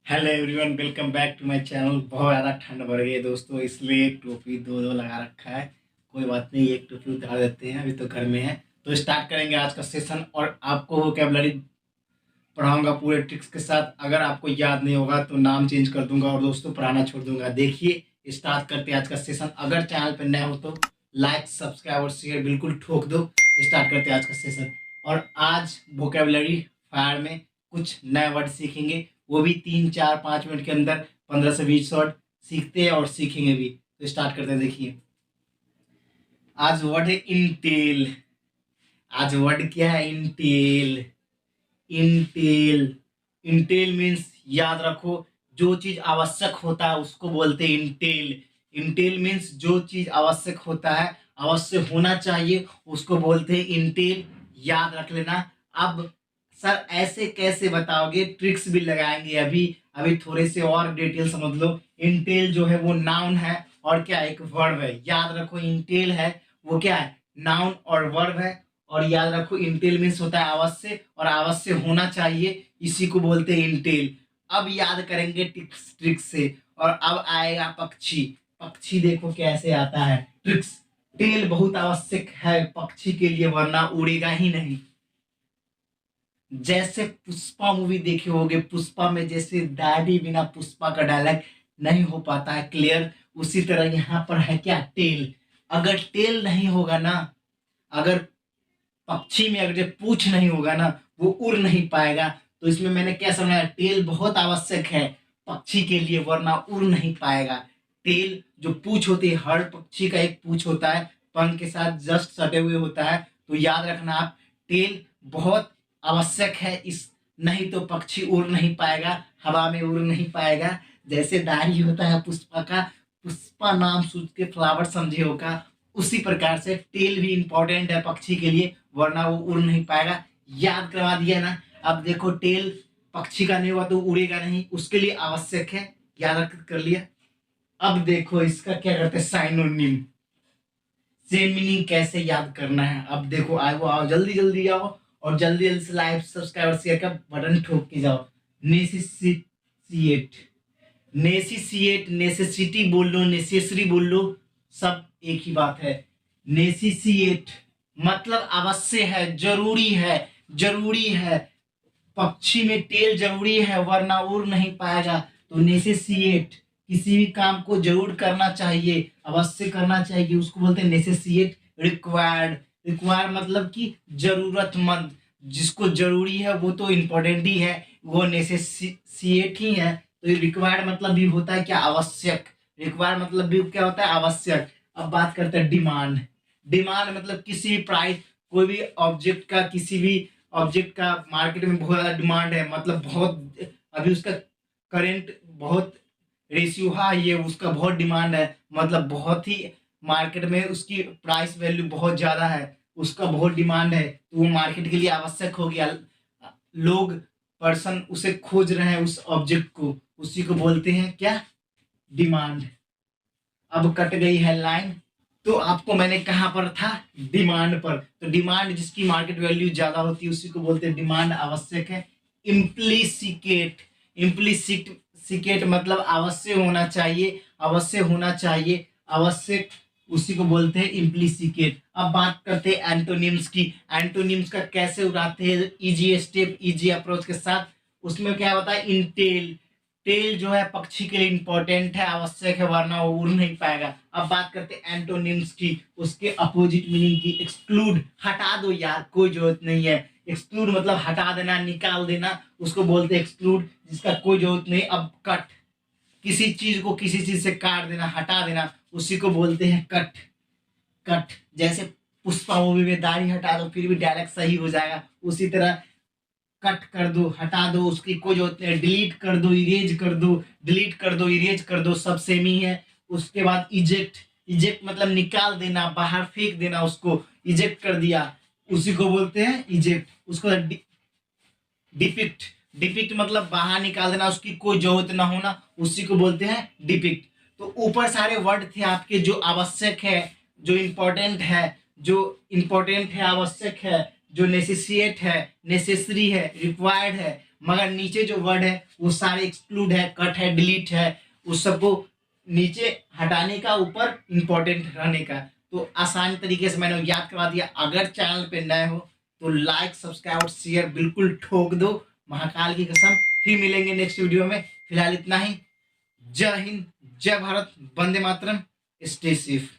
Hello everyone, welcome back to my channel. बहुत ज़्यादा ठंड बढ़ गई है दोस्तों, इसलिए एक टोपी दो दो लगा रखा है। कोई बात नहीं, एक टोपी उतार देते हैं, अभी तो घर में है। तो स्टार्ट करेंगे आज का सेशन और आपको वोकैबुलरी पढ़ाऊंगा पूरे ट्रिक्स के साथ। अगर आपको याद नहीं होगा तो नाम चेंज कर दूंगा और दोस्तों पढ़ाना छोड़ दूंगा। देखिए स्टार्ट करते हैं आज का सेशन। अगर चैनल पर नया हो तो लाइक सब्सक्राइब और शेयर बिल्कुल ठोक दो। स्टार्ट करते हैं आज का सेशन। और आज वोकैबुलरी फायर में कुछ नए वर्ड सीखेंगे, वो भी 3 4 5 मिनट के अंदर 15 से 20 वर्ड सीखते हैं और सीखेंगे भी। तो स्टार्ट करते हैं। देखिए आज वर्ड है इंटेल। आज वर्ड क्या है? इंटेल। इंटेल। इंटेल मीन्स याद रखो, जो चीज आवश्यक होता है उसको बोलते हैं इंटेल। इंटेल मीन्स जो चीज आवश्यक होता है, अवश्य होना चाहिए, उसको बोलते हैं इंटेल। याद रख लेना। अब सर ऐसे कैसे बताओगे? ट्रिक्स भी लगाएंगे अभी। अभी थोड़े से और डिटेल समझ लो। इंटेल जो है वो नाउन है और क्या एक वर्ब है। याद रखो इंटेल है वो क्या है? नाउन और वर्ब है। और याद रखो इंटेल मीन्स होता है अवश्य, और अवश्य होना चाहिए, इसी को बोलते हैं इंटेल। अब याद करेंगे ट्रिक्स ट्रिक्स से। और अब आएगा पक्षी। पक्षी देखो कैसे आता है। ट्रिक्स। टेल बहुत आवश्यक है पक्षी के लिए, वरना उड़ेगा ही नहीं। जैसे पुष्पा मूवी देखे होगे, पुष्पा में जैसे डैडी बिना पुष्पा का डायलॉग नहीं हो पाता है क्लियर, उसी तरह यहाँ पर है क्या? टेल। अगर टेल नहीं होगा ना, अगर पक्षी में अगर जो पूछ नहीं होगा ना, वो उड़ नहीं पाएगा। तो इसमें मैंने क्या समझा? टेल बहुत आवश्यक है पक्षी के लिए, वरना उड़ नहीं पाएगा। टेल जो पूछ होती है, हर पक्षी का एक पूछ होता है, पंख के साथ जस्ट सटे हुए होता है। तो याद रखना आप, टेल बहुत आवश्यक है। इस नहीं तो पक्षी उड़ नहीं पाएगा, हवा में उड़ नहीं पाएगा। जैसे दाढ़ी होता है पुष्पा का, पुष्पा नाम सोच के फ्लावर समझे होगा, उसी प्रकार से टेल भी इंपॉर्टेंट है पक्षी के लिए, वरना वो उड़ नहीं पाएगा। याद करवा दिया ना। अब देखो टेल पक्षी का नहीं हुआ तो उड़ेगा नहीं, उसके लिए आवश्यक है। याद रख कर लिया। अब देखो इसका क्या करते हैं, साइनोनिम। सेम मीनिंग कैसे याद करना है? अब देखो आओ आओ जल्दी जल्दी आओ, और जल्दी जल्दी से लाइक सब्सक्राइब शेयर का बटन ठोक के जाओ। नेसेसिएट। नेसेसिएट, नेसेसिटी बोल लो, नेसेसरी बोल लो, सब एक ही बात है। नेसेसिएट मतलब अवश्य है, जरूरी है। जरूरी है, पक्षी में टेल जरूरी है, वरना उड़ नहीं पाएगा। तो नेसेसिएट, किसी भी काम को जरूर करना चाहिए, अवश्य करना चाहिए, उसको बोलते हैं नेसेसिएट। रिक्वायर्ड। रिक्वायर मतलब कि जरूरतमंद, जिसको जरूरी है वो तो इम्पोर्टेंट ही है, वो नेसेसिएट ही है। तो रिक्वायर्ड मतलब भी होता है क्या? आवश्यक। रिक्वायर्ड मतलब भी क्या होता है? आवश्यक। अब बात करते हैं डिमांड। डिमांड मतलब किसी भी प्राइस, कोई भी ऑब्जेक्ट का, किसी भी ऑब्जेक्ट का मार्केट में बहुत ज्यादा डिमांड है, मतलब बहुत अभी उसका करेंट बहुत रेशियो हाई है, उसका बहुत डिमांड है, मतलब बहुत ही मार्केट में उसकी प्राइस वैल्यू बहुत ज्यादा है, उसका बहुत डिमांड है, तो वो मार्केट के लिए आवश्यक हो गया। लोग, पर्सन उसे खोज रहे हैं उस ऑब्जेक्ट को, उसी को बोलते हैं क्या? डिमांड। अब कट गई है लाइन। तो आपको मैंने कहां पर था? डिमांड पर। तो डिमांड जिसकी मार्केट वैल्यू ज्यादा होती है उसी को बोलते हैं डिमांड, आवश्यक है। इम्प्लीसिकेट। इम्प्लीसिकेट मतलब अवश्य होना चाहिए, अवश्य होना चाहिए, आवश्यक, उसी को बोलते हैं इम्प्लीसिकेट। अब बात करते हैं एंटोनिम्स की। एंटोनिम्स का कैसे उड़ाते हैं इजी स्टेप, इजी अप्रोच के साथ। उसमें क्या होता है? इंटेल। टेल जो है पक्षी के लिए इंपॉर्टेंट है, आवश्यक है, वरना वो उड़ नहीं पाएगा। अब बात करते हैं एंटोनिम्स की, उसके अपोजिट मीनिंग की। एक्सक्लूड, हटा दो यार, कोई जरूरत नहीं है। एक्सक्लूड मतलब हटा देना, निकाल देना, उसको बोलते हैं एक्सक्लूड, जिसका कोई जरूरत नहीं। अब कट, किसी चीज को किसी चीज से काट देना, हटा देना, उसी को बोलते हैं कट। कट जैसे पुष्पा मूवी में दाढ़ी हटा दो फिर भी डायलॉग सही हो जाएगा, उसी तरह कट कर दो, हटा दो, उसकी कोई जरूरत नहीं। डिलीट कर दो, इरेज कर दो, डिलीट कर दो, इरेज कर दो, सब सेम ही है। उसके बाद इजेक्ट। इजेक्ट मतलब निकाल देना, बाहर फेंक देना, उसको इजेक्ट कर दिया, उसी को बोलते हैं इजेक्ट। उसको डिपिक्ट। डिपिक्ट मतलब बाहर निकाल देना, उसकी कोई जरूरत ना होना, उसी को बोलते हैं डिपिक्ट। तो ऊपर सारे वर्ड थे आपके जो आवश्यक है, जो इंपॉर्टेंट है, जो इंपॉर्टेंट है, आवश्यक है, जो नेसेसिएट है, नेसेसरी है, रिक्वायर्ड है, मगर नीचे जो वर्ड है वो सारे एक्सक्लूड है, कट है, डिलीट है, उस सबको नीचे हटाने का, ऊपर इंपॉर्टेंट रहने का। तो आसान तरीके से मैंने याद करवा दिया। अगर चैनल पे नए हो तो लाइक, सब्सक्राइब और शेयर बिल्कुल ठोक दो, महाकाल की कसम। फिर मिलेंगे नेक्स्ट वीडियो में, फिलहाल इतना ही। जय हिंद, जय भारत, वंदे मातरम, स्टे सेफ।